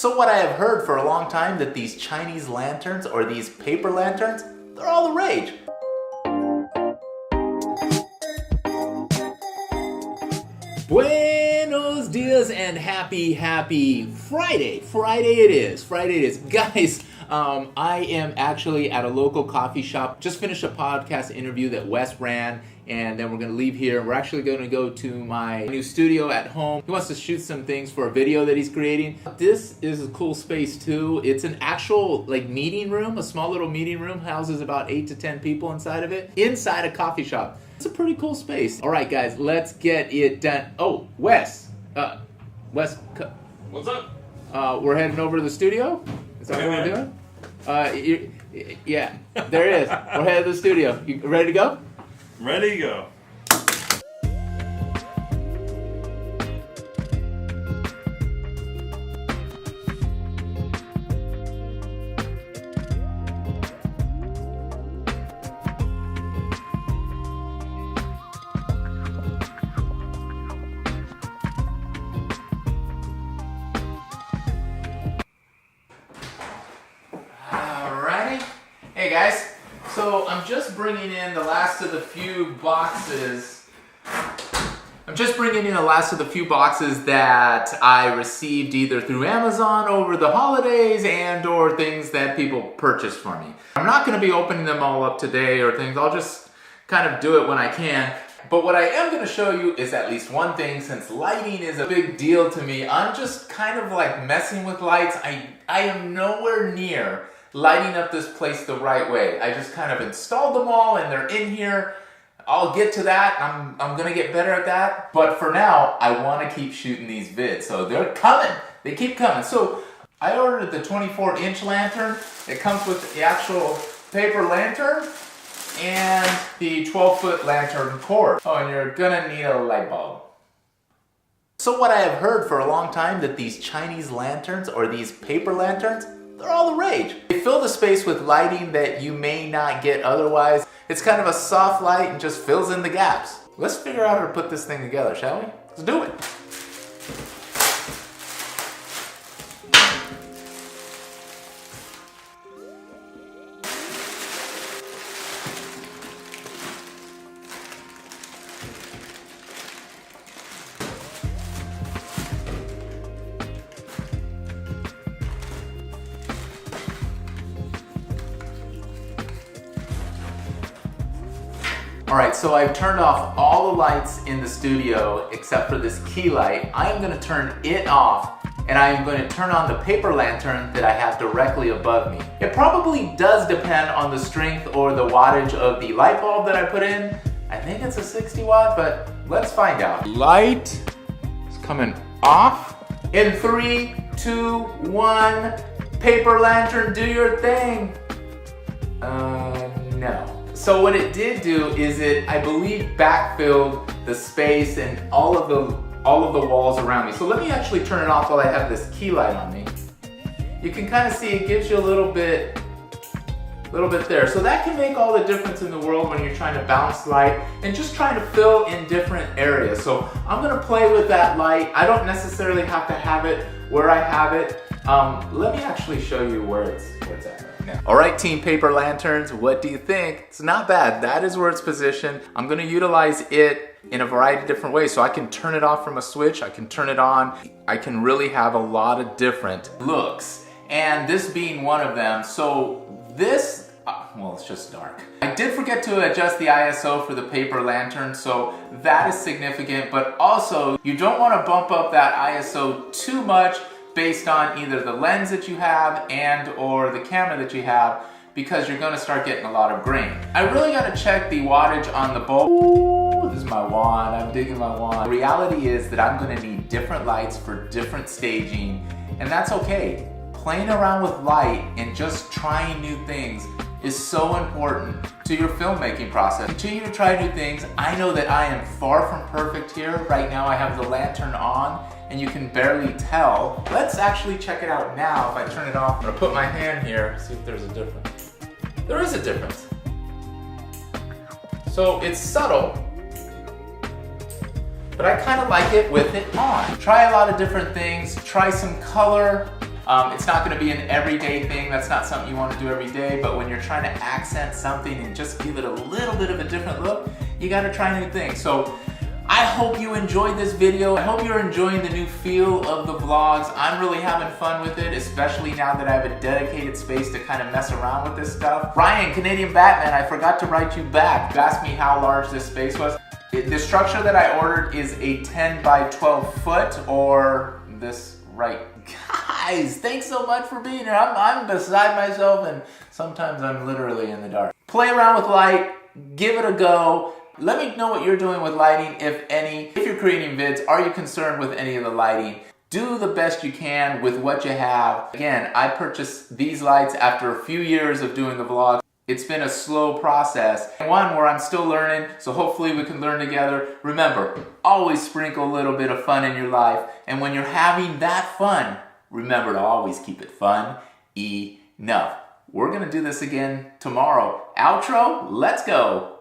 So what I have heard for a long time that these Chinese lanterns or these paper lanterns, they're all the rage. Buenos Diaz and happy Friday. Friday it is. Guys, I am actually at a local coffee shop. Just finished a podcast interview that Wes ran, and then we're going to leave here. We're actually going to go to my new studio at home. He wants to shoot some things for a video that he's creating. This is a cool space too. It's an actual meeting room, a small little meeting room, houses about 8 to 10 people inside of it, inside a coffee shop. It's a pretty cool space. All right, guys, let's get it done. Oh, Wes. What's up? We're heading over to the studio. Is that what we're doing? Yeah, there it is. We're headed to the studio. You ready to go? Ready to go. Hey guys, so I'm just bringing in the last of the few boxes. That I received either through Amazon over the holidays and or things that people purchased for me. I'm not going to be opening them all up today or things. I'll just kind of do it when I can. But what I am going to show you is at least one thing, since lighting is a big deal to me. I'm just kind of messing with lights. I am nowhere near lighting up this place the right way. I just kind of installed them all and they're in here. I'll get to that. I'm gonna get better at that. But for now, I want to keep shooting these vids. So they're coming. They keep coming. So I ordered the 24-inch lantern. It comes with the actual paper lantern and the 12-foot lantern cord. Oh, and you're gonna need a light bulb. So what I have heard for a long time that these Chinese lanterns or these paper lanterns, they're all the rage. They fill the space with lighting that you may not get otherwise. It's kind of a soft light and just fills in the gaps. Let's figure out how to put this thing together, shall we? Let's do it. Alright, so I've turned off all the lights in the studio except for this key light. I am going to turn it off and I am going to turn on the paper lantern that I have directly above me. It probably does depend on the strength or the wattage of the light bulb that I put in. I think it's a 60 watt, but let's find out. Light is coming off. In 3, 2, 1, paper lantern, do your thing. No. So what it did do is it, I believe, backfilled the space and all of the walls around me. So let me actually turn it off while I have this key light on me. You can kind of see it gives you a little bit there. So that can make all the difference in the world when you're trying to balance light and just trying to fill in different areas. So I'm gonna play with that light. I don't necessarily have to have it where I have it. Let me actually show you where it's at. All right, Team Paper Lanterns, what do you think? It's not bad. That is where it's positioned. I'm going to utilize it in a variety of different ways. So I can turn it off from a switch. I can turn it on. I can really have a lot of different looks. And this being one of them. So this, well, it's just dark. I did forget to adjust the ISO for the paper lantern. So that is significant. But also, you don't want to bump up that ISO too much based on either the lens that you have and or the camera that you have, because you're going to start getting a lot of grain. I really got to check the wattage on the bulb. Ooh, this is my wand. I'm digging my wand. The reality is that I'm going to need different lights for different staging, and that's okay. Playing around with light and just trying new things is so important to your filmmaking process. Continue to try new things. I know that I am far from perfect here. Right now I have the lantern on and you can barely tell. Let's actually check it out now. If I turn it off, I'm gonna put my hand here, see if there's a difference. There is a difference. So it's subtle, but I kind of like it with it on. Try a lot of different things, try some color, It's not gonna be an everyday thing. That's not something you wanna do every day, but when you're trying to accent something and just give it a little bit of a different look, you gotta try new things. So I hope you enjoyed this video. I hope you're enjoying the new feel of the vlogs. I'm really having fun with it, especially now that I have a dedicated space to kind of mess around with this stuff. Ryan, Canadian Batman, I forgot to write you back. You asked me how large this space was. The structure that I ordered is a 10 by 12 foot, or this right. Guys, thanks so much for being here. I'm beside myself, and sometimes I'm literally in the dark. Play around with light, give it a go. Let me know what you're doing with lighting, if any. If you're creating vids, are you concerned with any of the lighting? Do the best you can with what you have. Again, I purchased these lights after a few years of doing the vlog. It's been a slow process, one where I'm still learning, so hopefully we can learn together. Remember, always sprinkle a little bit of fun in your life, and when you're having that fun, remember to always keep it fun enough. We're gonna do this again tomorrow. Outro, let's go.